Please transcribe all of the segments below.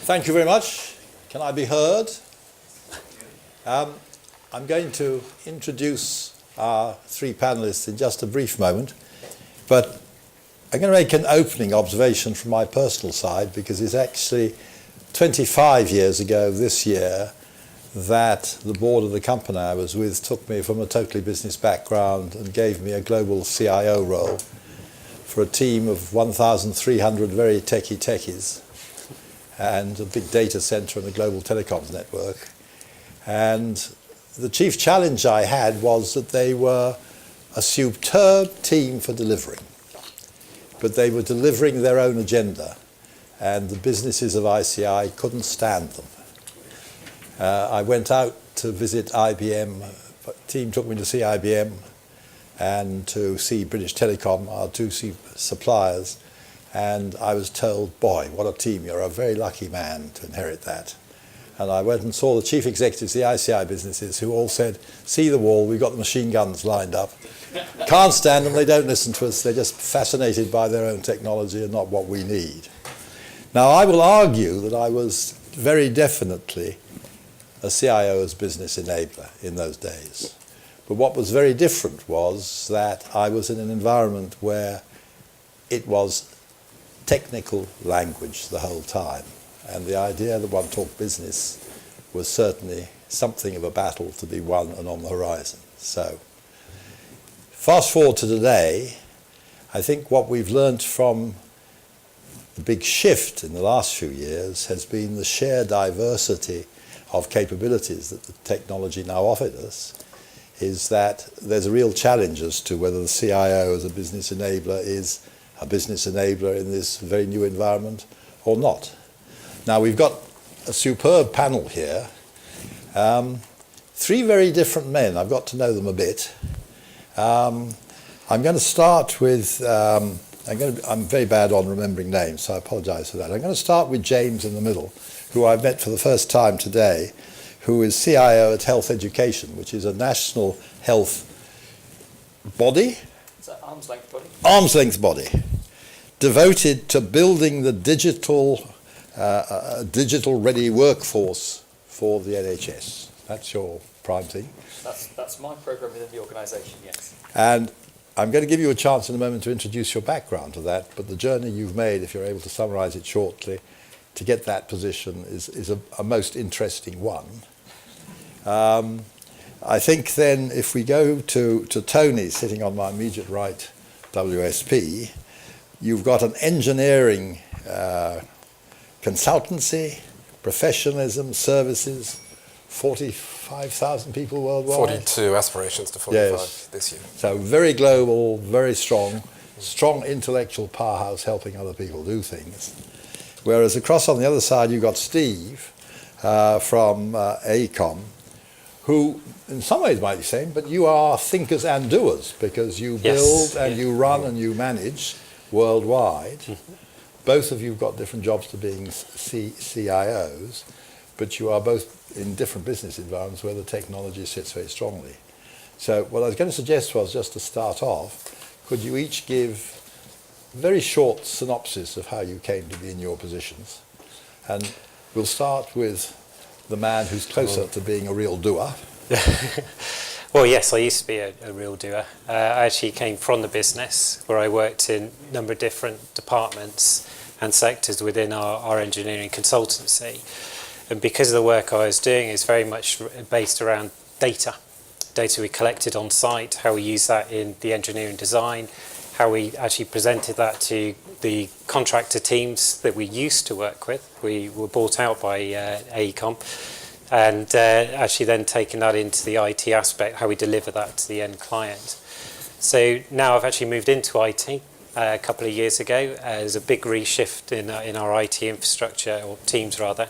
Thank you very much. Can I be heard? I'm going to introduce our three panellists in just a brief moment, but I'm going to make an opening observation from my personal side, because it's actually 25 years ago this year that the board of the company I was with took me from a totally business background and gave me a global CIO role for a team of 1,300 very techies and a big data center and a global telecoms network. And the chief challenge I had was that they were a superb team for delivering, but they were delivering their own agenda, and the businesses of ICI couldn't stand them. I went out to visit IBM. The team took me to see IBM and to see British Telecom, our two suppliers, and I was told, boy, what a team, you're a very lucky man to inherit that. And I went and saw the chief executives of the ICI businesses, who all said, see the wall, we've got the machine guns lined up. Can't stand them, they don't listen to us, they're just fascinated by their own technology and not what we need. Now, I will argue that I was very definitely a CIO's business enabler in those days. But what was very different was that I was in an environment where it was technical language the whole time. And the idea that one talked business was certainly something of a battle to be won and on the horizon. So, fast forward to today, I think what we've learnt from the big shift in the last few years has been the sheer diversity of capabilities that the technology now offers us, is that there's a real challenge as to whether the CIO as a business enabler is a business enabler in this very new environment or not. Now, we've got a superb panel here. Three very different men. I've got to know them a bit. I'm going to start with, I'm very bad on remembering names, so I apologize for that. I'm going to start with James in the middle, who I've met for the first time today, who is CIO at Health Education, which is a national health body. It's an arm's length body. Arm's length body, devoted to building the digital ready workforce for the NHS. That's your prime thing. That's my program within the organisation, yes. And I'm going to give you a chance in a moment to introduce your background to that, but the journey you've made, if you're able to summarise it shortly, to get that position is a most interesting one. I think then if we go to Tony, sitting on my immediate right, WSP, you've got an engineering consultancy, professionalism, services, 45,000 people worldwide. 42 aspirations to 45 this year. So very global, very strong intellectual powerhouse helping other people do things. Whereas across on the other side you've got Steve from AECOM, who in some ways might be the same, but you are thinkers and doers, because you build and you run and you manage worldwide. Both of you have got different jobs to being CIOs, but you are both in different business environments where the technology sits very strongly. So what I was going to suggest was, just to start off, could you each give a very short synopsis of how you came to be in your positions? And we'll start with the man who's closer to being a real doer. Well, yes, I used to be a real doer. I actually came from the business, where I worked in a number of different departments and sectors within our engineering consultancy. And because of the work I was doing is very much based around data we collected on site, how we use that in the engineering design, how we actually presented that to the contractor teams that we used to work with. We were bought out by AECOM, and actually then taking that into the IT aspect, how we deliver that to the end client. So now I've actually moved into IT a couple of years ago. There's a big reshift in our IT infrastructure, or teams rather,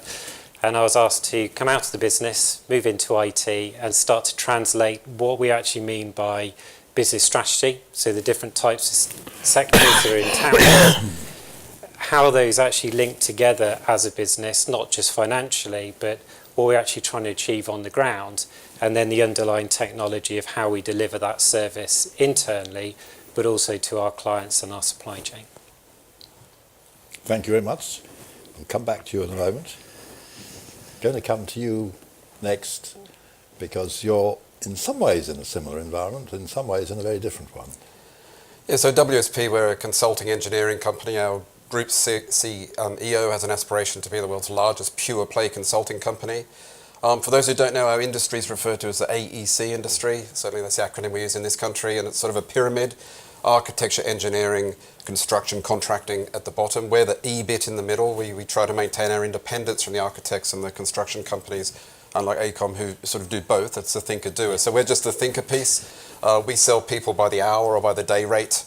and I was asked to come out of the business, move into IT, and start to translate what we actually mean by business strategy, so the different types of sectors that are in town, how those actually link together as a business, not just financially, but what we're actually trying to achieve on the ground, and then the underlying technology of how we deliver that service internally, but also to our clients and our supply chain. Thank you very much. We'll come back to you in a moment. going to come to you next because you're in some ways in a similar environment, in some ways in a very different one. Yeah, so WSP, we're a consulting engineering company. Our group CEO has an aspiration to be the world's largest pure play consulting company. For those who don't know, our industry is referred to as the AEC industry. Certainly that's the acronym we use in this country, and it's sort of a pyramid: architecture, engineering, construction, contracting at the bottom. We're the E bit in the middle. We try to maintain our independence from the architects and the construction companies, unlike AECOM, who sort of do both. It's the thinker-doer. So we're just the thinker piece. We sell people by the hour or by the day rate.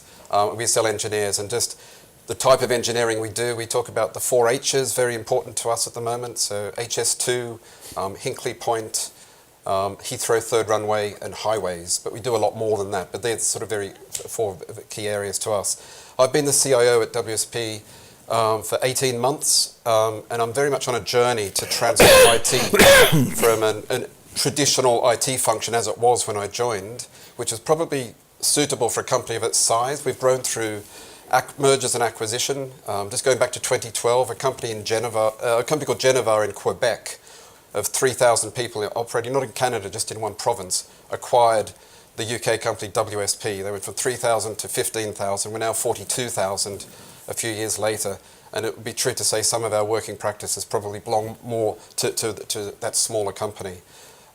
We sell engineers, and just the type of engineering we do, we talk about the 4 H's, very important to us at the moment. So HS2, Hinkley Point, Heathrow Third Runway, and highways. But we do a lot more than that. But they're sort of 4 key areas to us. I've been the CIO at WSP for 18 months, and I'm very much on a journey to transform IT from a traditional IT function as it was when I joined, which is probably suitable for a company of its size. We've grown through mergers and acquisition. Just going back to 2012, a company called Geneva in Quebec, of 3,000 people operating, not in Canada, just in one province, acquired the UK company WSP. They went from 3,000 to 15,000. We're now 42,000 a few years later. And it would be true to say some of our working practices probably belong more to that smaller company.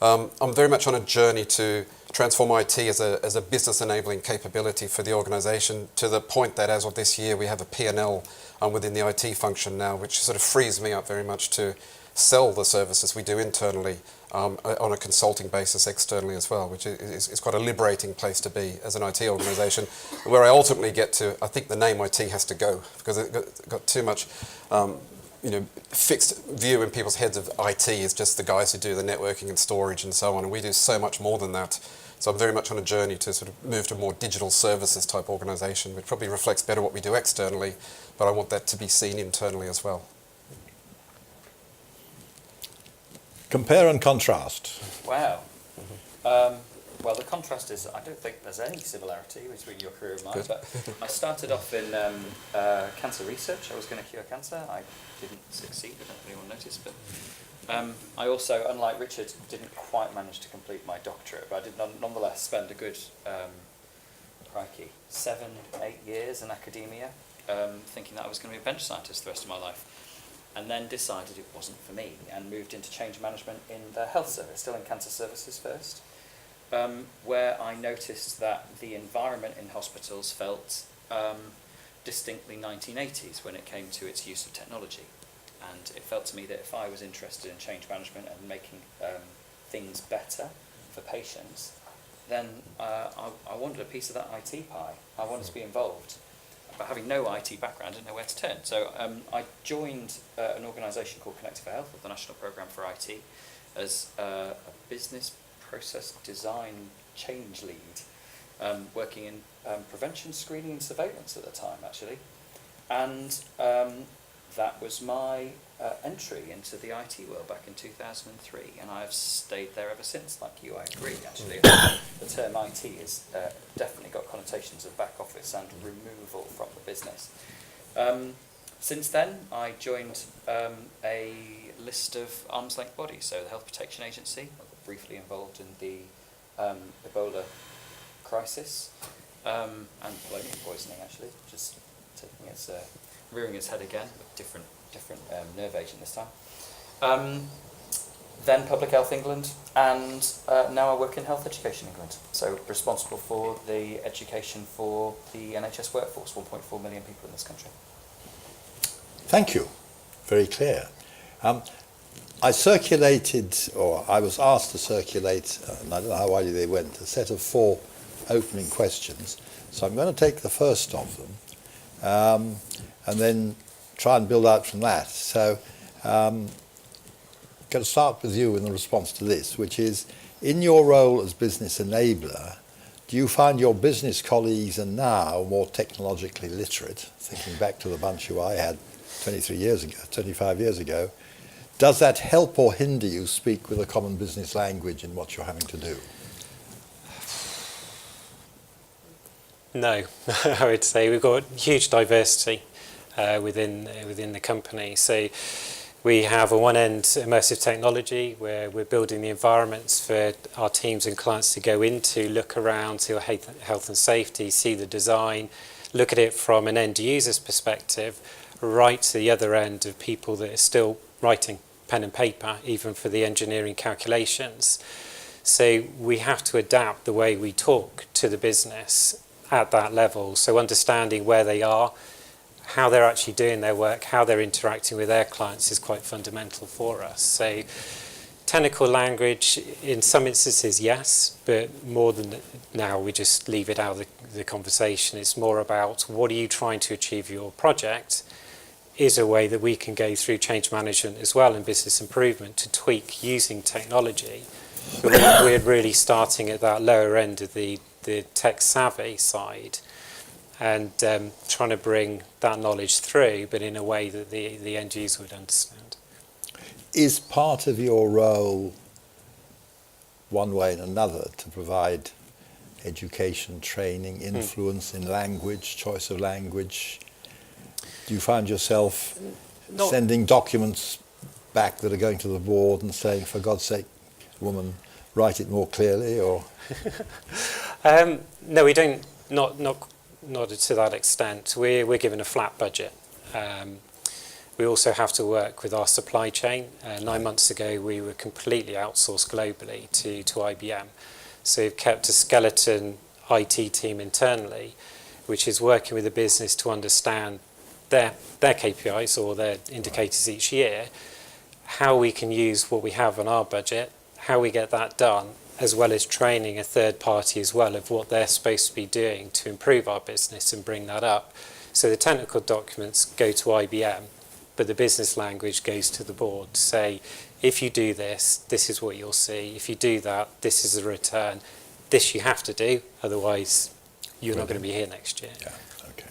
I'm very much on a journey to transform IT as a business enabling capability for the organisation, to the point that as of this year we have a P&L within the IT function now, which sort of frees me up very much to sell the services we do internally on a consulting basis externally as well, which is quite a liberating place to be as an IT organisation, where I ultimately get to, I think the name IT has to go, because it got too much fixed view in people's heads of IT is just the guys who do the networking and storage and so on, and we do so much more than that. So I'm very much on a journey to sort of move to a more digital services type organisation, which probably reflects better what we do externally, but I want that to be seen internally as well. Compare and contrast. Wow. Well, the contrast is, I don't think there's any similarity between your career and mine, but I started off in cancer research. I was going to cure cancer. I didn't succeed. I don't know if anyone noticed, but I also, unlike Richard, didn't quite manage to complete my doctorate, but I did nonetheless spend a good, 7, 8 years in academia, thinking that I was going to be a bench scientist the rest of my life. And then decided it wasn't for me, and moved into change management in the health service, still in cancer services first, where I noticed that the environment in hospitals felt distinctly 1980s when it came to its use of technology. And it felt to me that if I was interested in change management and making things better for patients, then I wanted a piece of that IT pie. I wanted to be involved. But having no IT background, I didn't know where to turn. So I joined an organisation called Connect for Health, the National Programme for IT, as a business process design change lead, working in prevention, screening and surveillance at the time, actually. And that was my entry into the IT world back in 2003, and I've stayed there ever since. Like you, I agree, actually. The term IT has definitely got connotations of back office and removal from the business. Since then, I joined a list of arm's length bodies, so the Health Protection Agency. I got briefly involved in the Ebola crisis, and polonium poisoning, actually, just taking its rearing its head again, with different nerve agent this time. Then Public Health England, and now I work in Health Education England. So responsible for the education for the NHS workforce, 1.4 million people in this country. Thank you. Very clear. I circulated, or I was asked to circulate, and I don't know how widely they went, a set of 4 opening questions. So I'm going to take the first of them, and then try and build out from that. So I'm going to start with you in the response to this, which is, in your role as business enabler, do you find your business colleagues are now more technologically literate? Thinking back to the bunch who I had 25 years ago, does that help or hinder you speak with a common business language in what you're having to do? No, I would say we've got huge diversity within the company. So We have on one end immersive technology where we're building the environments for our teams and clients to go into, look around, see health and safety, see the design, look at it from an end user's perspective, right to the other end of people that are still writing pen and paper, even for the engineering calculations. So we have to adapt the way we talk to the business at that level. So understanding where they are, how they're actually doing their work, how they're interacting with their clients is quite fundamental for us. So technical language, in some instances, yes, but more than now, we just leave it out of the conversation. It's more about what are you trying to achieve your project is a way that we can go through change management as well and business improvement to tweak using technology. But we're really starting at that lower end of the tech savvy side and trying to bring that knowledge through, but in a way that the end user would understand. Is part of your role, one way and another, to provide education, training, influence in language, choice of language? Do you find yourself sending documents back that are going to the board and saying, for God's sake, woman, write it more clearly, or? No, we don't, not to that extent. We're given a flat budget. We also have to work with our supply chain. 9 months ago, we were completely outsourced globally to IBM. So we've kept a skeleton IT team internally, which is working with the business to understand their KPIs or their indicators each year, how we can use what we have on our budget, how we get that done, as well as training a third party as well of what they're supposed to be doing to improve our business and bring that up. So the technical documents go to IBM, but the business language goes to the board to say, if you do this, this is what you'll see. If you do that, this is the return. This you have to do, otherwise you're not going to be here next year. Yeah, okay.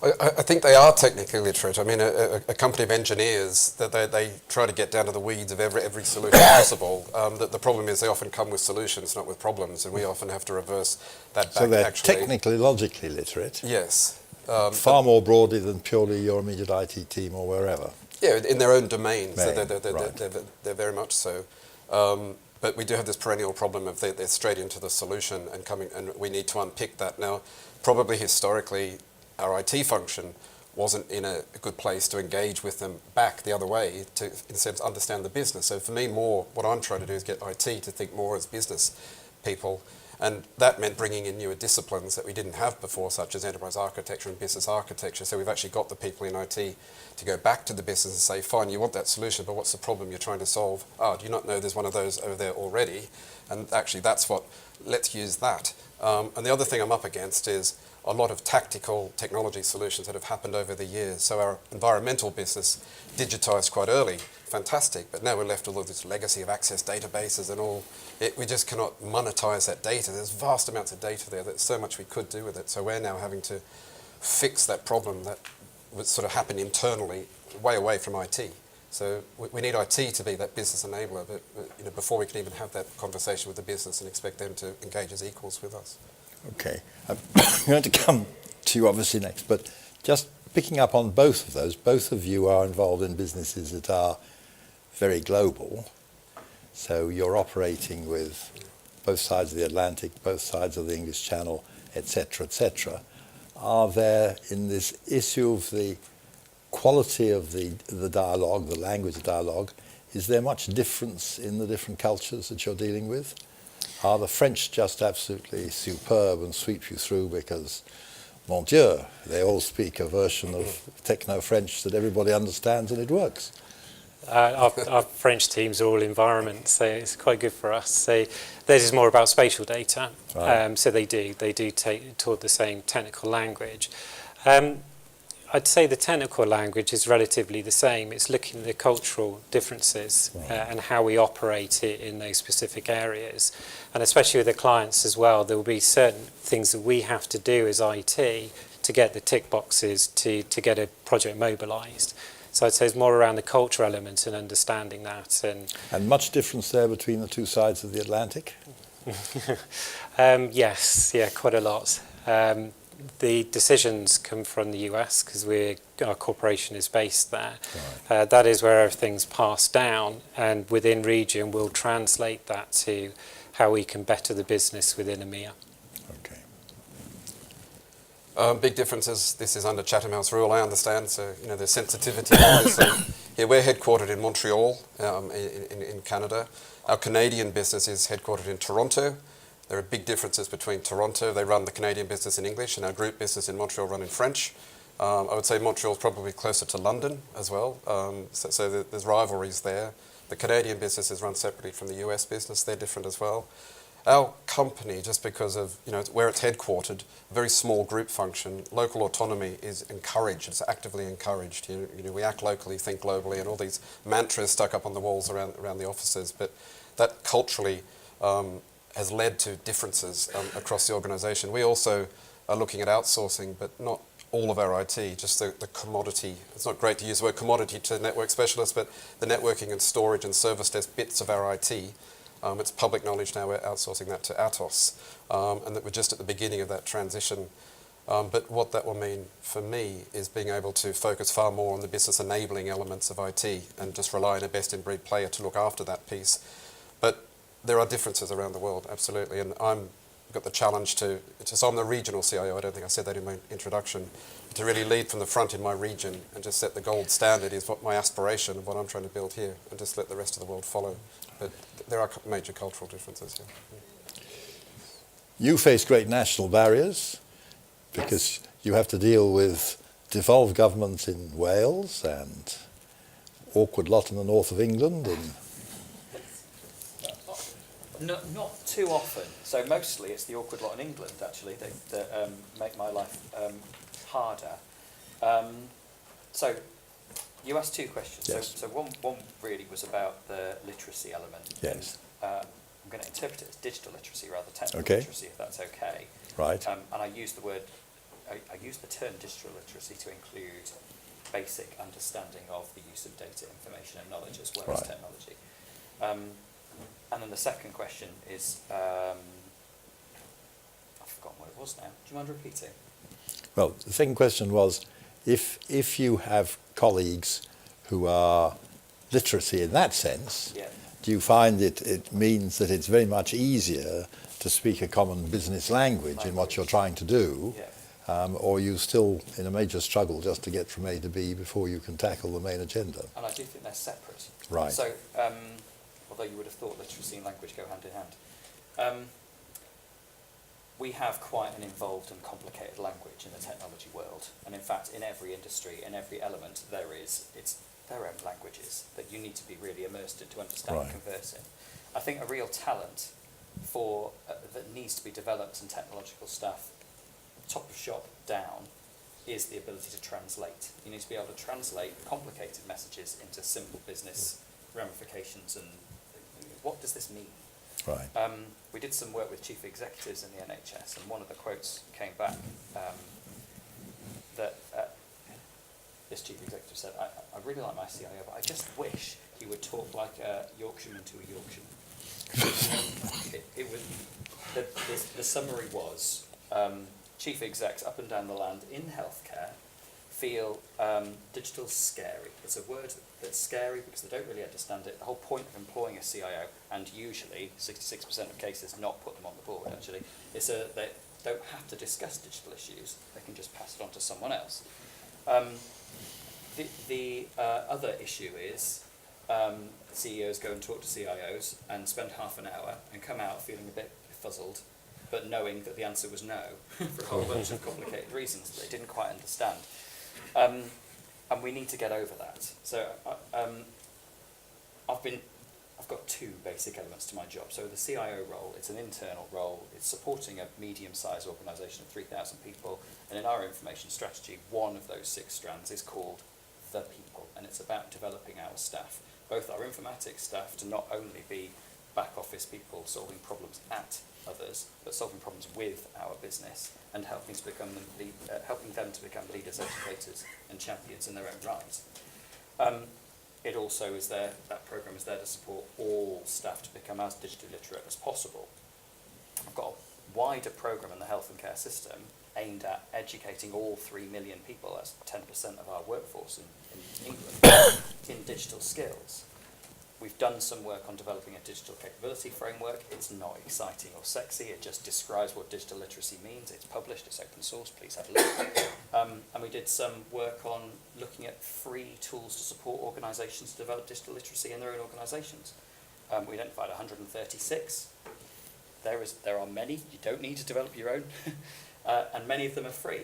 I think they are technically literate. I mean, a company of engineers, that they try to get down to the weeds of every solution possible. The problem is they often come with solutions, not with problems, and we often have to reverse that back. So they're actually. technically, logically literate. Yes. Far more broadly than purely your immediate IT team or wherever. Yeah, in their own domains, Right. they're very much so. But we do have this perennial problem of they're straight into the solution and we need to unpick that. Now, probably historically, our IT function wasn't in a good place to engage with them back the other way to, in a sense, understand the business. So for me, what I'm trying to do is get IT to think more as business people. And that meant bringing in newer disciplines that we didn't have before, such as enterprise architecture and business architecture. So we've actually got the people in IT to go back to the business and say, fine, you want that solution, but what's the problem you're trying to solve? Oh, do you not know there's one of those over there already? And actually let's use that. And the other thing I'm up against is a lot of tactical technology solutions that have happened over the years. So our environmental business digitized quite early, fantastic, but now we're left with all this legacy of access databases and all. We just cannot monetize that data. There's vast amounts of data there. There's so much we could do with it. So we're now having to fix that problem that would sort of happen internally, way away from IT. So we need IT to be that business enabler, but before we can even have that conversation with the business and expect them to engage as equals with us. Okay, I'm going to come to you obviously next, but just picking up on both of those, both of you are involved in businesses that are very global, so you're operating with both sides of the Atlantic, both sides of the English Channel, etc., etc. Are there, in this issue of the quality of the dialogue, the language dialogue, is there much difference in the different cultures that you're dealing with? Are the French just absolutely superb and sweep you through because, mon Dieu, they all speak a version of techno-French that everybody understands and it works? Our French teams are all environment, so it's quite good for us. So theirs is more about spatial data, Right. so they do toward the same technical language. I'd say the technical language is relatively the same. It's looking at the cultural differences and how we operate it in those specific areas. And especially with the clients as well, there will be certain things that we have to do as IT to get the tick boxes to get a project mobilised. So I'd say it's more around the cultural element and understanding that. And much difference there between the two sides of the Atlantic? Yes, yeah, quite a lot. the decisions come from the US because our corporation is based there. Right. That is where everything's passed down, and within region we'll translate that to how we can better the business within EMEA. Okay. Big differences. This is under Chatham House rule, I understand. So there's sensitivity. Obviously, here we're headquartered in Montreal, in Canada. Our Canadian business is headquartered in Toronto. There are big differences between Toronto. They run the Canadian business in English, and our group business in Montreal run in French. I would say Montreal's probably closer to London as well. So there's rivalries there. The Canadian business is run separately from the US business. They're different as well. Our company, just because of where it's headquartered, a very small group function, local autonomy is encouraged. It's actively encouraged. We act locally, think globally, and all these mantras stuck up on the walls around the offices. But that culturally has led to differences across the organisation. We also are looking at outsourcing, but not all of our IT, just the commodity. It's not great to use the word commodity to network specialists, but the networking and storage and service desk bits of our IT. It's public knowledge now we're outsourcing that to Atos, and that we're just at the beginning of that transition. But what that will mean for me is being able to focus far more on the business enabling elements of IT and just rely on a best-in-breed player to look after that piece. But there are differences around the world, absolutely, and I've got the challenge so I'm the regional CIO, I don't think I said that in my introduction, to really lead from the front in my region and just set the gold standard is what my aspiration of what I'm trying to build here, and just let the rest of the world follow. But there are major cultural differences here. You face great national barriers because you have to deal with devolved governments in Wales and awkward lot in the north of England. Not too often. So mostly it's the awkward lot in England, actually, that make my life harder. So you asked two questions. Yes. So one really was about the literacy element. Yes. I'm going to interpret it as digital literacy rather than technical Okay. literacy, if that's okay. Right. And I use the term digital literacy to include basic understanding of the use of data, information and knowledge as well as Right. technology. And then the second question is, I've forgotten what it was now. Do you mind repeating? Well, the second question was, if you have colleagues who are literacy in that sense, Yeah. do you find it means that it's very much easier to speak a common business language in what you're trying to do, Yeah. or are you still in a major struggle just to get from A to B before you can tackle the main agenda? And I do think they're separate. Right. So, although you would have thought literacy and language go hand in hand. We have quite an involved and complicated language in the technology world. And in fact, in every industry, in every element, it's their own languages that you need to be really immersed in to understand and Right. converse in. I think a real talent that needs to be developed in technological stuff, top of shop down, is the ability to translate. You need to be able to translate complicated messages into simple business ramifications and what does this mean? Right. We did some work with chief executives in the NHS, and one of the quotes came back that this chief executive said, I really like my CIO, but I just wish he would talk like a Yorkshireman to a Yorkshireman. It was, the summary was, chief execs up and down the land in healthcare feel digital's scary. It's a word that's scary because they don't really understand it. The whole point of employing a CIO, and usually 66% of cases not put them on the board actually, is they don't have to discuss digital issues. They can just pass it on to someone else. The other issue is CEOs go and talk to CIOs and spend half an hour and come out feeling a bit fuzzled, but knowing that the answer was no for a whole bunch of complicated reasons that they didn't quite understand. And we need to get over that. So I've got two basic elements to my job. So the CIO role, it's an internal role. It's supporting a medium-sized organisation of 3,000 people. And in our information strategy, one of those 6 strands is called the people. And it's about developing our staff, both our informatics staff to not only be back office people solving problems at others, but solving problems with our business and helping them to become leaders, educators and champions in their own right. It also is there, that programme is there to support all staff to become as digitally literate as possible. I've got a wider programme in the health and care system aimed at educating all 3 million people, that's 10% of our workforce in England, in digital skills. We've done some work on developing a digital capability framework. It's not exciting or sexy, it just describes what digital literacy means. It's published, it's open source, please have a look. And we did some work on looking at free tools to support organisations to develop digital literacy in their own organisations. We identified 136. There are many, you don't need to develop your own, and many of them are free,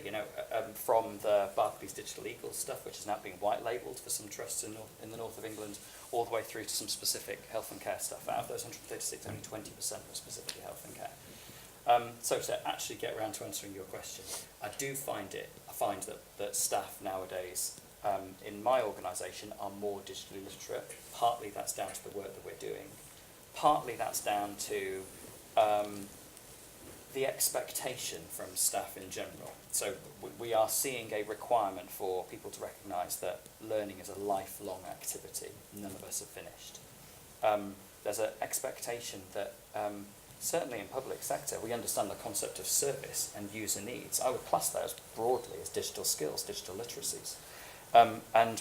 from the Barclays Digital Eagles stuff, which is now being white labelled for some trusts in the north of England, all the way through to some specific health and care stuff. Out of those 136, only 20% were specifically health and care. So to actually get around to answering your question, I find that staff nowadays in my organisation are more digitally literate. Partly that's down to the work that we're doing. Partly that's down to the expectation from staff in general. So we are seeing a requirement for people to recognise that learning is a lifelong activity. None of us are finished. There's an expectation that certainly in public sector we understand the concept of service and user needs. I would class that as broadly as digital skills, digital literacies. And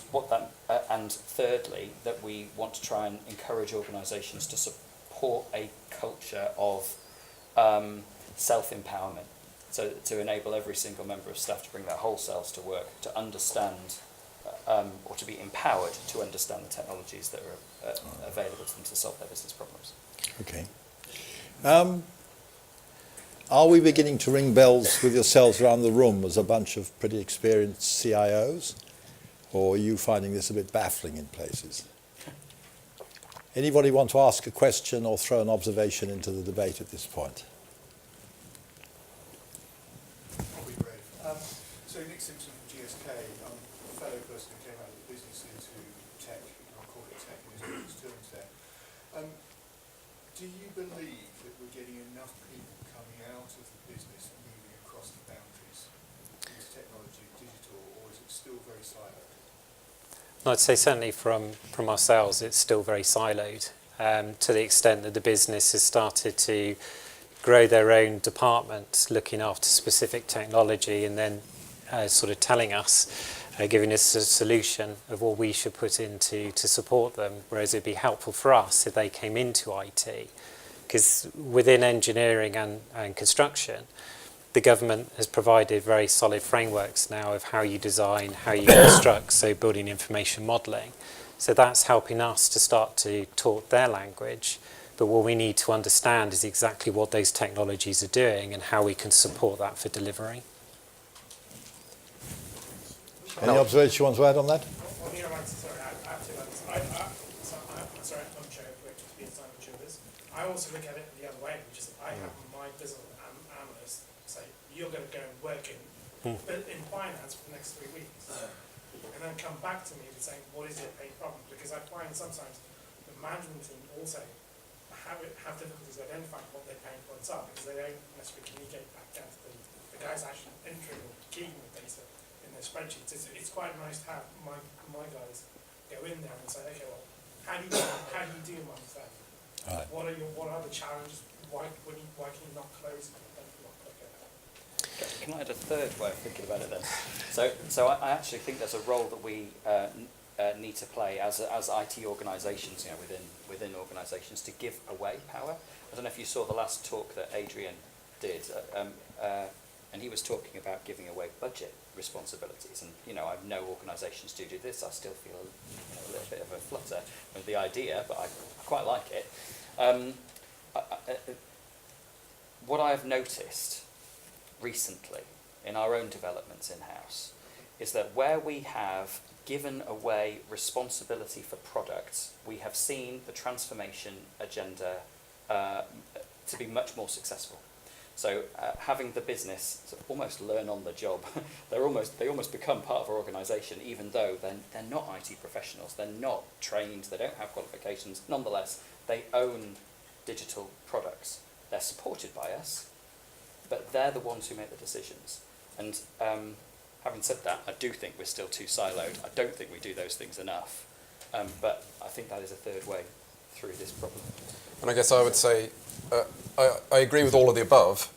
thirdly, that we want to try and encourage organisations to support a culture of self-empowerment, so to enable every single member of staff to bring their whole selves to work, to understand or to be empowered to understand the technologies that are available to them to solve their business problems. Okay. Are we beginning to ring bells with yourselves around the room as a bunch of pretty experienced CIOs? Or are you finding this a bit baffling in places? Anybody want to ask a question or throw an observation into the debate at this point? I'll be brave. So Nick Simpson from GSK, I'm a fellow person who came out of the business into tech, I'll call it tech in his business terms there. Do you believe that we're getting enough people coming out of the business and moving across the boundaries into technology, digital, or is it still very siloed? I'd say certainly from ourselves, it's still very siloed, to the extent that the business has started to grow their own departments looking after specific technology and then sort of telling us, giving us a solution of what we should put into to support them, whereas it'd be helpful for us if they came into IT. Because within engineering and construction, the government has provided very solid frameworks now of how you design, how you construct, so building information modelling. So that's helping us to start to talk their language. But what we need to understand is exactly what those technologies are doing and how we can support that for delivery. Any observations you want to add on that? Well, you know, sorry, I have to add this. I'm sorry, I'm sure to be inside of this. I also look at it the other way, which is I have my business analyst say, you're going to go and work in finance for the next 3 weeks. And then come back to me and say, what is your pain problem? Because I find sometimes the management team also have difficulties identifying what their pain points are because they don't necessarily communicate back down to the guys actually entering or keying the data in their spreadsheets. It's quite nice to have my guys go in there and say, okay, well, how do you do month end? Right. What are the challenges? Why can you not close it? Can I add a third way of thinking about it then? So I actually think there's a role that we need to play as IT organisations, within organisations, to give away power. I don't know if you saw the last talk that Adrian did, and he was talking about giving away budget responsibilities. And I know organisations do this. I still feel a little bit of a flutter with the idea, but I quite like it. What I've noticed recently in our own developments in-house is that where we have given away responsibility for products, we have seen the transformation agenda to be much more successful. So having the business sort of almost learn on the job, they almost become part of our organisation, even though they're not IT professionals, they're not trained, they don't have qualifications. Nonetheless, they own digital products. They're supported by us, but they're the ones who make the decisions. And having said that, I do think we're still too siloed. I don't think we do those things enough. But I think that is a third way through this problem. And I guess I would say, I agree with all of the above.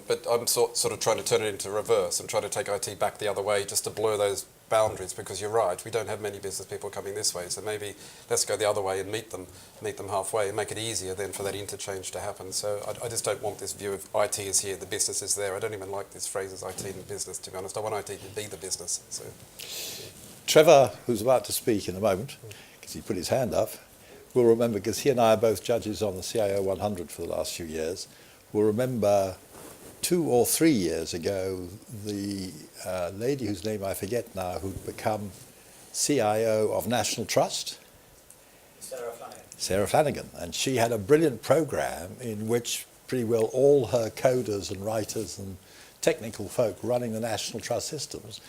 but I'm sort of trying to turn it into reverse and try to take IT back the other way just to blur those boundaries, because you're right, we don't have many business people coming this way, so maybe let's go the other way and meet them halfway and make it easier then for that interchange to happen. So I just don't want this view of IT is here, the business is there. I don't even like this phrase as IT in business, to be honest. I want IT to be the business. So. Trevor, who's about to speak in a moment, because he put his hand up, will remember, because he and I are both judges on the CIO 100 for the last few years, will remember 2 or 3 years ago, the lady whose name I forget now, who'd become CIO of National Trust. Sarah Flanagan. And she had a brilliant program in which pretty well all her coders and writers and technical folk running the National Trust systems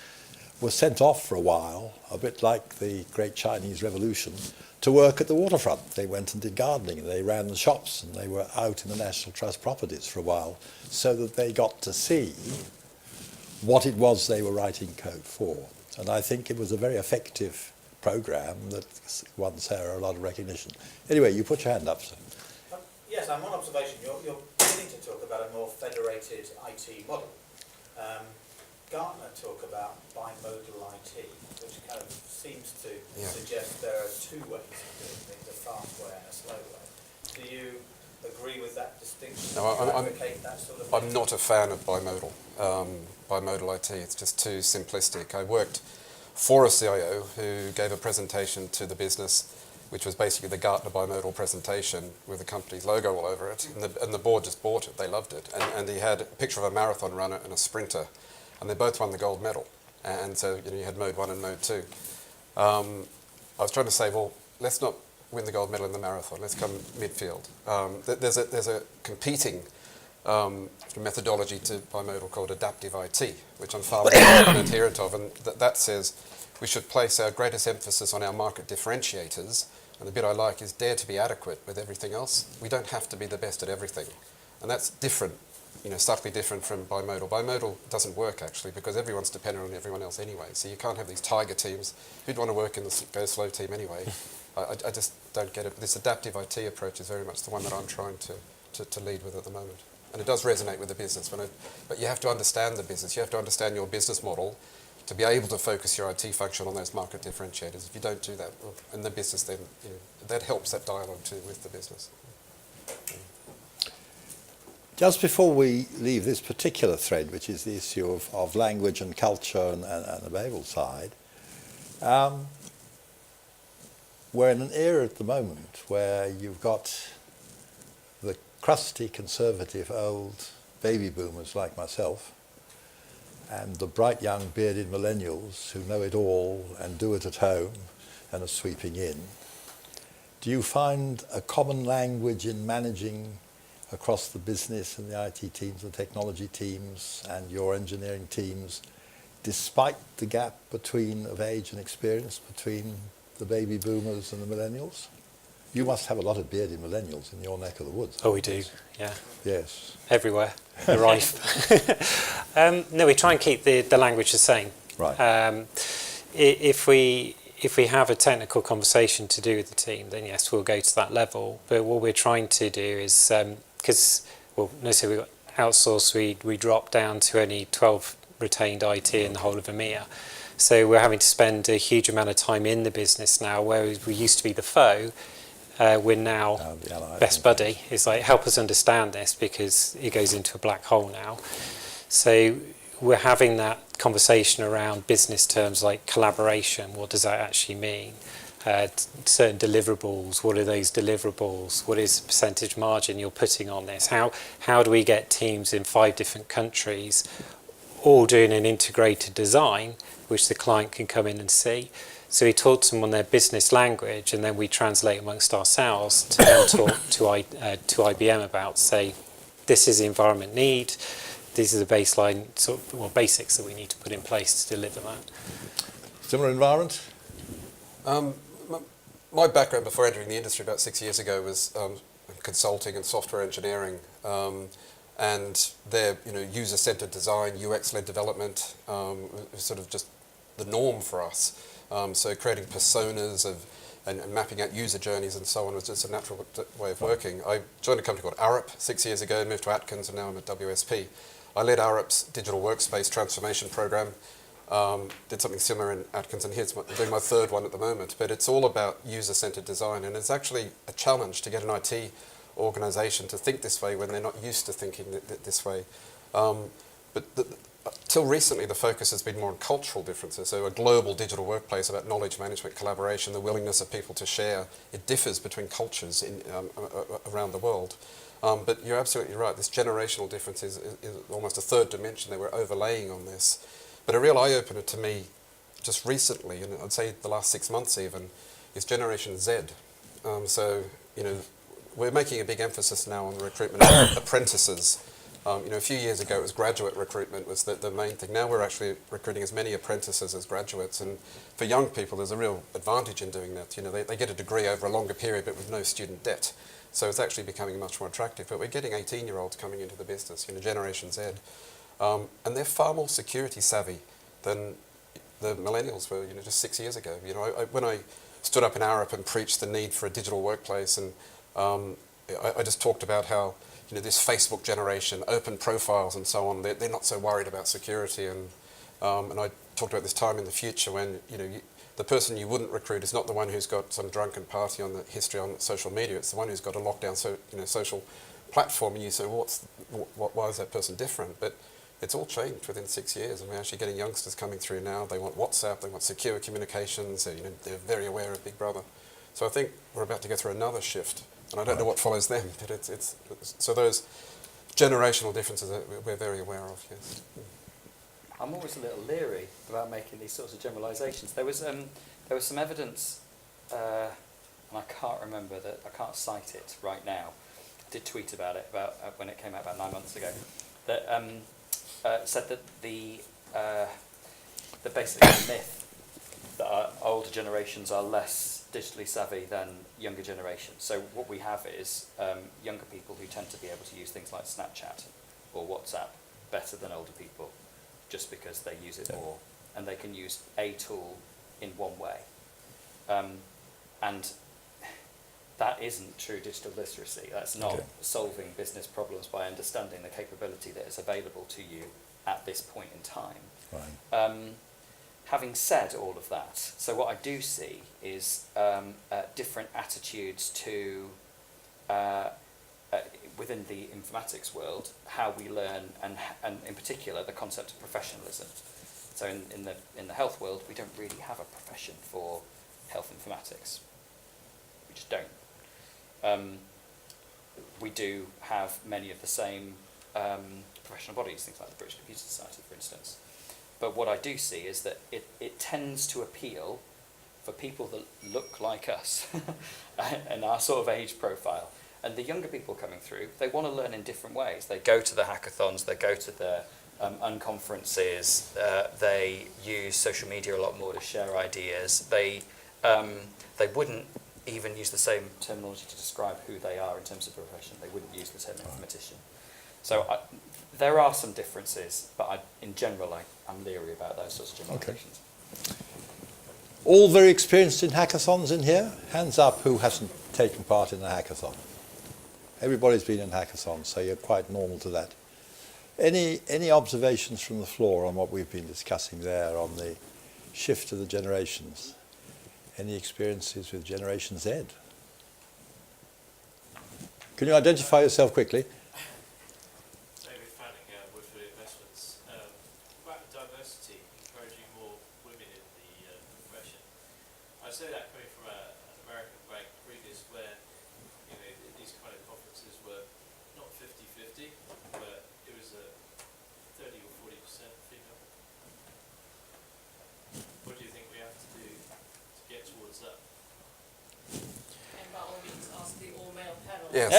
were sent off for a while, a bit like the Great Chinese Revolution, to work at the waterfront. They went and did gardening, and they ran the shops, and they were out in the National Trust properties for a while, so that they got to see what it was they were writing code for. And I think it was a very effective program that won Sarah a lot of recognition. Anyway, you put your hand up, sir. Yes, one observation. You're beginning to talk about a more federated IT model. Gartner talk about bimodal IT, which kind of seems to suggest there are 2 ways of doing things, a fast way and a slow way. Do you agree with that distinction? No, advocate that sort of I'm not a fan of bimodal IT. It's just too simplistic. I worked for a CIO who gave a presentation to the business, which was basically the Gartner bimodal presentation with the company's logo all over it, and the board just bought it. They loved it, and he had a picture of a marathon runner and a sprinter, and they both won the gold medal. And so you had mode 1 and mode 2. I was trying to say, well, let's not win the gold medal in the marathon. Let's come midfield. There's a competing methodology to bimodal called adaptive IT, which I'm far more an adherent of, and that says we should place our greatest emphasis on our market differentiators, and the bit I like is dare to be adequate with everything else. We don't have to be the best at everything, and that's different, subtly different from bimodal. Bimodal doesn't work actually, because everyone's dependent on everyone else anyway, so you can't have these tiger teams. Who'd want to work in the go slow team anyway? I just don't get it. This adaptive IT approach is very much the one that I'm trying to lead with at the moment. And it does resonate with the business. But you have to understand the business. You have to understand your business model to be able to focus your IT function on those market differentiators. If you don't do that, well, in the business, then that helps that dialogue too with the business. Just before we leave this particular thread, which is the issue of language and culture and the behavioural side, we're in an era at the moment where you've got the crusty, conservative, old baby boomers like myself and the bright young bearded millennials who know it all and do it at home and are sweeping in. Do you find a common language in managing across the business and the IT teams, the technology teams and your engineering teams, despite the gap of age and experience between the baby boomers and the millennials? You must have a lot of bearded millennials in your neck of the woods. Oh, we do, yeah. Yes. Everywhere, they're rife. No, we try and keep the language the same. Right. If we have a technical conversation to do with the team, then yes, we'll go to that level. But what we're trying to do is, because, well, no, so we got outsourced, we dropped down to only 12 retained IT in the whole of EMEA. So we're having to spend a huge amount of time in the business now, whereas we used to be the foe. We're now best buddy. It's like, help us understand this, because it goes into a black hole now. So we're having that conversation around business terms like collaboration. What does that actually mean? Certain deliverables, what are those deliverables? What is the percentage margin you're putting on this? How do we get teams in 5 different countries all doing an integrated design, which the client can come in and see? So we talk to them on their business language, and then we translate amongst ourselves to then talk to IBM about, say, this is the environment need, these are the baseline basics that we need to put in place to deliver that. Similar environment? My background before entering the industry about 6 years ago was consulting and software engineering, and their user-centered design, UX-led development was sort of just the norm for us. So creating personas of and mapping out user journeys and so on was just a natural way of working. I joined a company called Arup 6 years ago, moved to Atkins, and now I'm at WSP. I led Arup's digital workspace transformation program, did something similar in Atkins, and doing my third one at the moment. But it's all about user-centered design, and it's actually a challenge to get an IT organization to think this way when they're not used to thinking this way. Till recently, the focus has been more on cultural differences. So a global digital workplace about knowledge management, collaboration, the willingness of people to share. It differs between cultures around the world. But you're absolutely right. This generational difference is almost a third dimension that we're overlaying on this. But a real eye-opener to me just recently, and I'd say the last 6 months even, is Generation Z. We're making a big emphasis now on the recruitment of apprentices. A few years ago, it was graduate recruitment was the main thing. Now we're actually recruiting as many apprentices as graduates. And for young people, there's a real advantage in doing that. They get a degree over a longer period, but with no student debt. So it's actually becoming much more attractive. But we're getting 18-year-olds coming into the business, Generation Z. And they're far more security savvy than the millennials were, just 6 years ago. When I stood up in Arup and preached the need for a digital workplace, and I just talked about how this Facebook generation, open profiles and so on, they're not so worried about security. And I talked about this time in the future when, the person you wouldn't recruit is not the one who's got some drunken party on the history on social media. It's the one who's got a lockdown social platform. And you say, well, why is that person different? But it's all changed within 6 years. And we're actually getting youngsters coming through now. They want WhatsApp. They want secure communications. They're very aware of Big Brother. So I think we're about to go through another shift. And I don't know what follows them, but so those generational differences that we're very aware of, yes. I'm always a little leery about making these sorts of generalisations. There was some evidence, and I can't remember that, I can't cite it right now. I did tweet about it when it came out about 9 months ago. That said that the basically the myth that our older generations are less digitally savvy than younger generations. So what we have is younger people who tend to be able to use things like Snapchat or WhatsApp better than older people, just because they use it more, and they can use a tool in one way. And that isn't true digital literacy. That's not solving business problems by understanding the capability that is available to you at this point in time. Right. Having said all of that, so what I do see is different attitudes to, within the informatics world, how we learn, and in particular the concept of professionalism. So in the health world, we don't really have a profession for health informatics. We just don't. We do have many of the same professional bodies, things like the British Computer Society, for instance. But what I do see is that it tends to appeal for people that look like us and our sort of age profile. And the younger people coming through, they want to learn in different ways. They go to the hackathons, they go to the unconferences, they use social media a lot more to share ideas. They wouldn't even use the same terminology to describe who they are in terms of profession. They wouldn't use the term informatician. So there are some differences, but in general, I'm leery about those sorts of generalizations. Okay. All very experienced in hackathons in here? Hands up who hasn't taken part in a hackathon. Everybody's been in hackathons, so you're quite normal to that. Any observations from the floor on what we've been discussing there, on the shift of the generations? Any experiences with Generation Z? Can you identify yourself quickly? I say that coming from an American bank previous where these kind of conferences were not 50-50, but it was a 30 or 40% female. What do you think we have to do to get towards that? And by all means, ask the all-male panel. Yes.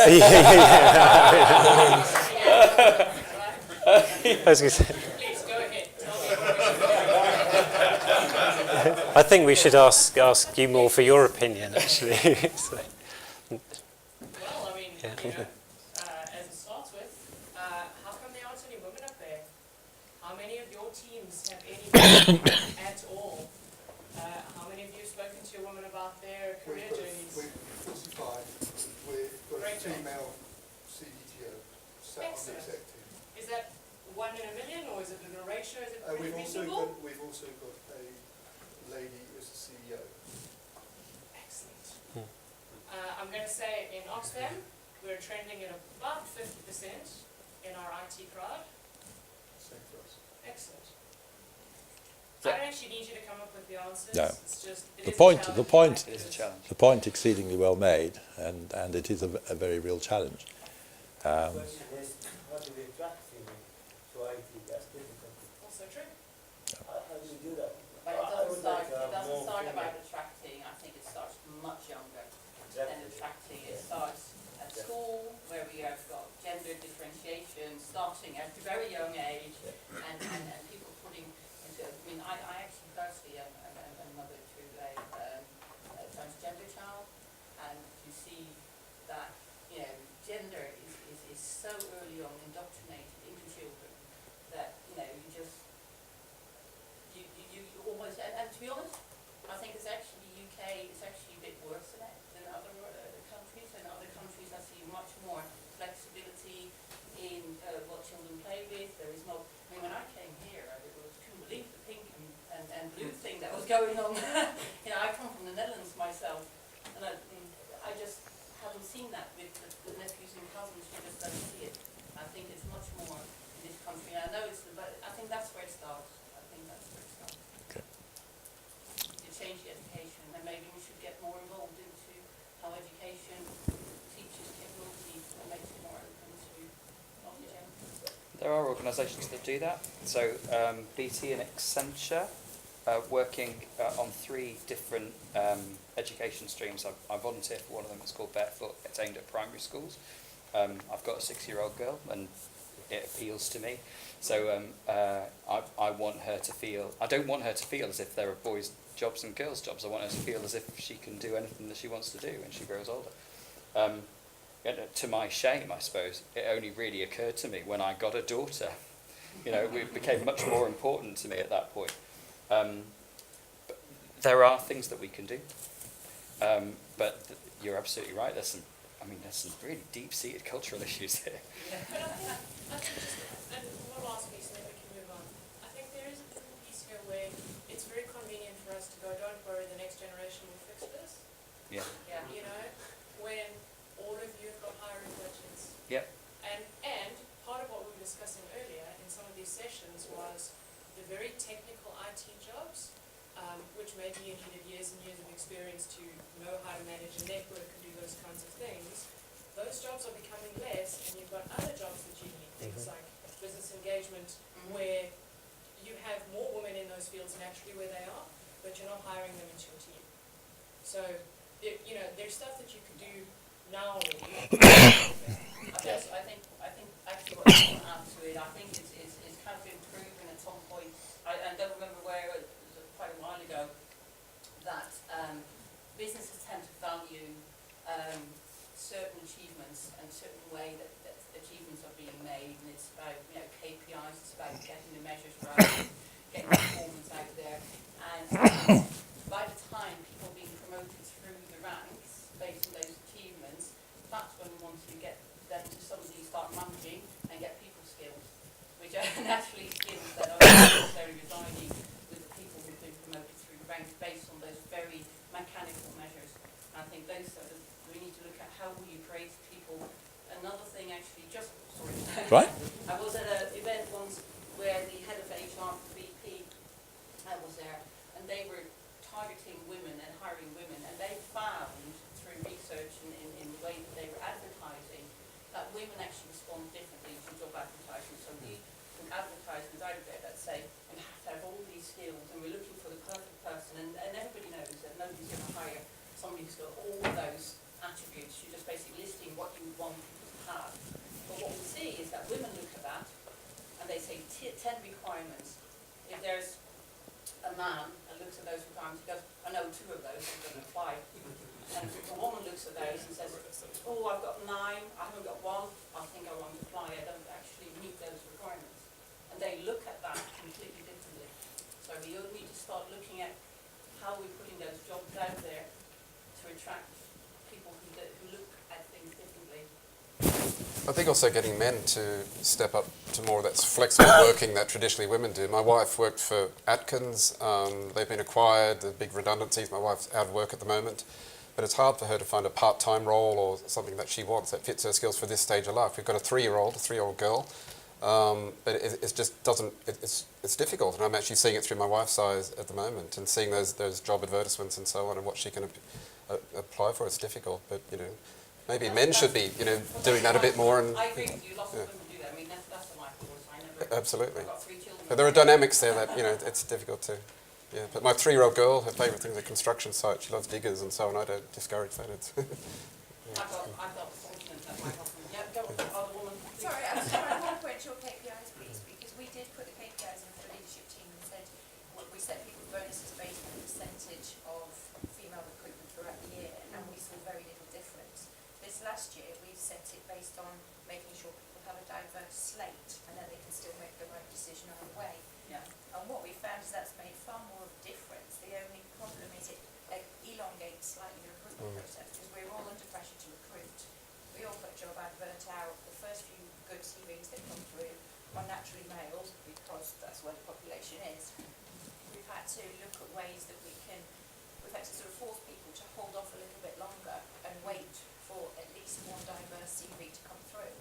I was going to say. Please go ahead. Tell me. I think we should ask you more for your opinion, actually. So. Well, I mean, as it starts with, how come there aren't any women up there? How many of your teams have any women at all? How many of you have spoken to a woman about their career journeys? We've 45. We've got a Great job. female CDTO sat on the Excellent. executive. Is that 1 in a million, or is it a ratio? Is it pretty reasonable? We've also got a lady as the CEO. Excellent. I'm going to say in Oxfam, we're trending at about 50% in our IT crowd. Same for us. Excellent. So- I don't actually need you to come up with the answers. No. It's just, it The is a point- challenge, the point- and I It is a think challenge. The point exceedingly well made, and it is a very real challenge. The question is, how do we attract women to IT? That's difficult. Also true. How do we do that? But it I doesn't would start, like to have it doesn't more start female. about attracting, I think it starts much younger than Exactly. attracting. It starts at school, where we have got gender differentiation, starting at a very young age, and people putting into, I mean, I actually personally am a mother to a transgender child, and you see that, you know, gender is so early on indoctrinated into children that, you know, you just, you almost, and to be honest, I think it's actually UK, it's actually a bit worse than other countries. In other countries, I see much more flexibility in what children play with. There is no, I mean, when I came here, I couldn't believe the pink and blue thing that was going on. You know, I come from the Netherlands myself, and I just haven't seen that with the nephews and cousins. You just don't see it. I think it's much more in this country. I know it's, but I think that's where it starts. I think that's where it starts. Okay. To change the education, and maybe we should get more involved into how education teaches technology and makes it more open to knowledge. There are organisations that do that. So BT and Accenture working on 3 different education streams. I volunteer for one of them. It's called Barefoot. It's aimed at primary schools. I've got a 6-year-old girl, and it appeals to me. So I want her to feel. I don't want her to feel as if there are boys' jobs and girls' jobs. I want her to feel as if she can do anything that she wants to do when she grows older. To my shame, I suppose, it only really occurred to me when I got a daughter. You know, it became much more important to me at that point. But there are things that we can do. But you're absolutely right. There's some really deep-seated cultural issues here. But I think just, and one last piece, and then we can move on. I think there is a different piece here where it's very convenient for us to go, don't worry, the next generation will fix this. Yeah. Yeah. You know, when all of you have got hiring budgets. Yep. And part of what we were discussing earlier in some of these sessions was the very technical IT jobs, which maybe you needed years and years of experience to know how to manage a network and do those kinds of things. Those jobs are becoming less, and you've got other jobs that you need, things like business engagement, where you have more women in those fields naturally where they are, but you're not hiring them into your team. So, you know, there's stuff that you could do now already. Yes, I think actually what you want to add to it, I think it's kind of been proven at some point. I don't remember where, it was quite a while ago, that businesses tend to value certain achievements and certain way that achievements are being made, and it's about, you know, KPIs, it's about getting the measures right, getting performance out there, and by the time people are being promoted through the ranks based on those achievements, that's when we want to get them to suddenly start managing and get people skills, which are naturally skills that are not necessarily residing with the people who've been promoted through the ranks based on those very mechanical measures. And I think those are we need to look at how will you create people. Another thing actually, just, sorry. Right. I was at an event once where the head of HR for BP was there, and they were targeting women and hiring women, and they found through research and in the way that they were advertising that women actually respond differently to job advertisements. So we have advertisements out there that say you have to have all these skills, and we're looking for the perfect person, and everybody knows that nobody's going to hire somebody who's got all those attributes. You're just basically listing what you want people to have. But what we see is that women look at that and they say 10 requirements. If there's a man and looks at those requirements, he goes, I know 2 of those, I'm going to apply. And a woman looks at those and says, oh, I've got 9, I haven't got 1, I think I won't apply, I don't actually meet those requirements. And they look at that completely differently. So we all need to start looking at how are we putting those jobs out there to attract people who look at things differently? I think also getting men to step up to more of that flexible working that traditionally women do. My wife worked for Atkins. They've been acquired. There's big redundancies. My wife's out of work at the moment. But it's hard for her to find a part-time role or something that she wants that fits her skills for this stage of life. We've got a three-year-old girl. But it just doesn't, it's difficult. And I'm actually seeing it through my wife's eyes at the moment and seeing those job advertisements and so on and what she can apply for. It's difficult. But, you know, maybe men should be, you know, doing that a bit more. And I agree with you, lots of women do that. I mean, that's the life course. I never, absolutely. I've got 3 children. But there are dynamics there that, you know, it's difficult to, yeah. But my 3-year-old girl, her favourite thing is a construction site. She loves diggers and so on. I don't discourage that. It's I've got fortunate that my husband, yeah, go on, other woman. Sorry, I want to point to your KPIs, please, because we did put the KPIs in for the leadership team and said we set people bonuses based on the percentage of female recruitment throughout the year, and we saw very little difference. This last year, we've set it based on making sure people have a diverse slate and that they can still make the right decision either way. Yeah. And what we found is that's made far more of a difference. The only problem is it elongates slightly the recruitment process because we're all under pressure to recruit. We all put a job advert out. The first few good CVs that come through are naturally males because that's where the population is. We've had to look at ways that we've had to sort of force people to hold off a little bit longer and wait for at least one diverse CV to come through.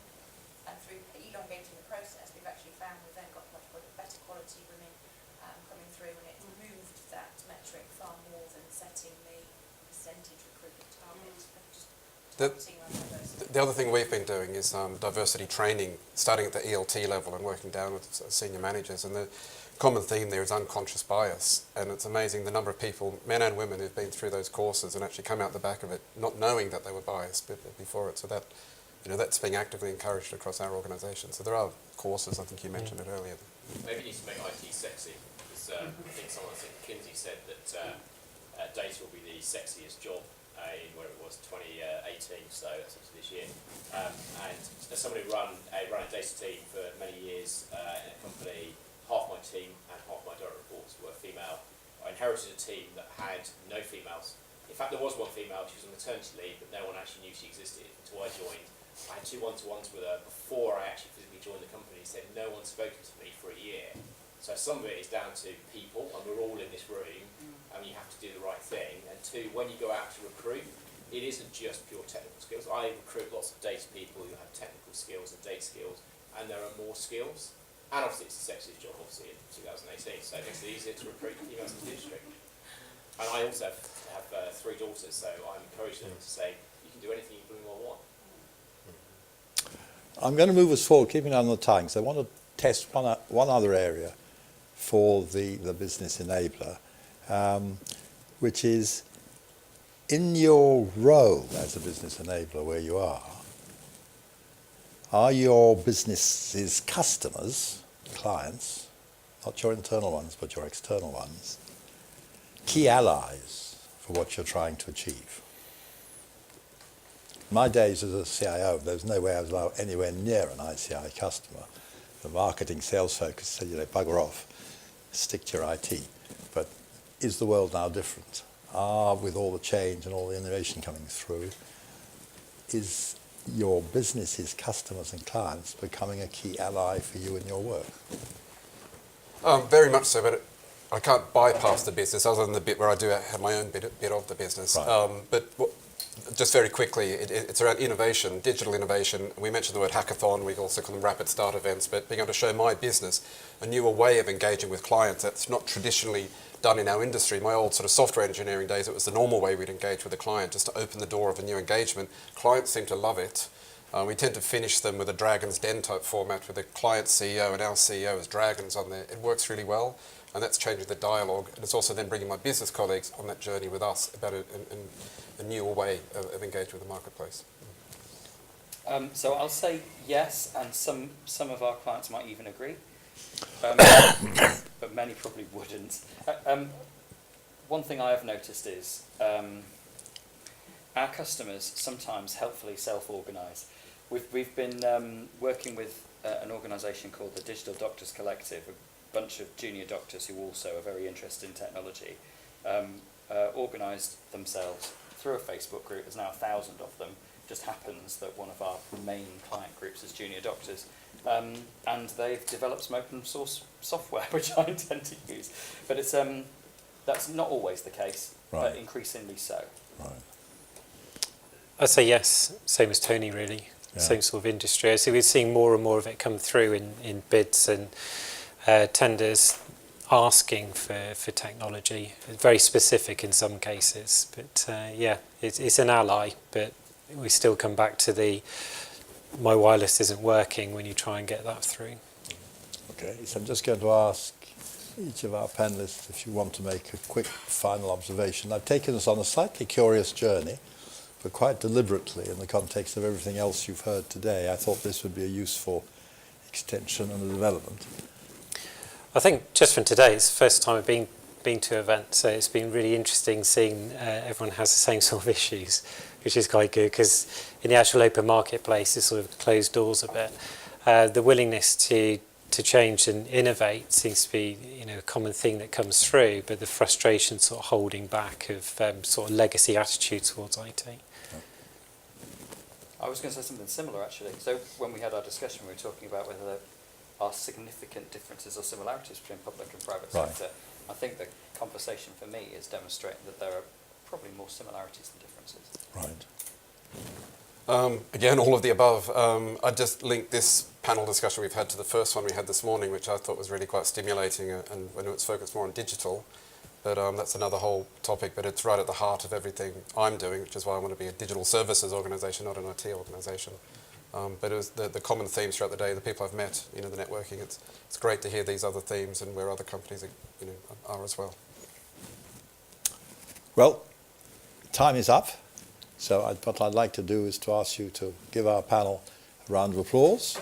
And through elongating the process, we've actually found we've then got much better quality women coming through, and it's moved that metric far more than setting the percentage recruitment target. The other thing we've been doing is diversity training, starting at the ELT level and working down with senior managers. And the common theme there is unconscious bias. And it's amazing the number of people, men and women, who've been through those courses and actually come out the back of it not knowing that they were biased before it. So that, you know, that's being actively encouraged across our organisation. So there are courses, I think you mentioned it earlier. Maybe you need to make IT sexy, because I think someone, I think McKinsey said that data will be the sexiest job in where it was 2018, so that's up to this year. And as someone who ran a data team for many years in a company, half my team and half my direct reports were female. I inherited a team that had no females. In fact, there was one female, she was on maternity leave, but no one actually knew she existed until I joined. I had 2 one-to-ones with her before I actually physically joined the company. Said no one's spoken to me for a year. So some of it is down to people, and we're all in this room, and you have to do the right thing. And 2, when you go out to recruit, it isn't just pure technical skills. I recruit lots of data people who have technical skills and data skills, and there are more skills. And obviously it's the sexiest job, obviously, in 2018, so it makes it easier to recruit females in the industry. And I also have 3 daughters, so I'm encouraging them to say, you can do anything you bloody well want. I'm going to move us forward, keeping on the time, because I want to test one other area for the business enabler, which is in your role as a business enabler where you are your business's customers, clients, not your internal ones, but your external ones, key allies for what you're trying to achieve? My days as a CIO, there was no way I was allowed anywhere near an ICI customer. The marketing sales focus said, you know, bugger off, stick to your IT. But is the world now different? With all the change and all the innovation coming through, is your business's customers and clients becoming a key ally for you in your work? Very much so, but I can't bypass the business other than the bit where I do have my own bit of the business. Right. Just very quickly, it's around innovation, digital innovation. We mentioned the word hackathon, we also call them rapid start events, but being able to show my business a newer way of engaging with clients that's not traditionally done in our industry. My old sort of software engineering days, it was the normal way we'd engage with a client, just to open the door of a new engagement. Clients seem to love it. We tend to finish them with a Dragon's Den type format with the client CEO and our CEO as dragons on there. It works really well, and that's changing the dialogue. And it's also then bringing my business colleagues on that journey with us about a newer way of engaging with the marketplace. So I'll say yes, and some of our clients might even agree, but many probably wouldn't. One thing I have noticed is our customers sometimes helpfully self-organise. We've been working with an organisation called the Digital Doctors Collective, a bunch of junior doctors who also are very interested in technology. organised themselves through a Facebook group. There's now 1,000 of them. Just happens that one of our main client groups is junior doctors, and they've developed some open source software which I intend to use. But it's that's not always the case, Right. but increasingly so. Right. I'd say yes, same as Tony really, Yeah. same sort of industry. So we're seeing more and more of it come through in bids and tenders asking for technology. It's very specific in some cases, but yeah, it's an ally, but we still come back to my wireless isn't working when you try and get that through. Okay, so I'm just going to ask each of our panellists if you want to make a quick final observation. I've taken us on a slightly curious journey, but quite deliberately in the context of everything else you've heard today. I thought this would be a useful extension and a development. I think just from today, it's the first time I've been to an event, so it's been really interesting seeing everyone has the same sort of issues, which is quite good, because in the actual open marketplace, it's sort of closed doors a bit. The willingness to change and innovate seems to be, a common thing that comes through, but the frustration sort of holding back of sort of legacy attitude towards IT. I was going to say something similar actually. So when we had our discussion, we were talking about whether there are significant differences or similarities between public and private Right. sector. I think the conversation for me is demonstrating that there are probably more similarities than differences. Right. Again, all of the above. I just linked this panel discussion we've had to the first one we had this morning, which I thought was really quite stimulating, and when it's focused more on digital. But that's another whole topic, but it's right at the heart of everything I'm doing, which is why I want to be a digital services organisation, not an IT organisation. But it was the common themes throughout the day, the people I've met, the networking. It's great to hear these other themes and where other companies are as well. Well, time is up. So what I'd like to do is to ask you to give our panel a round of applause.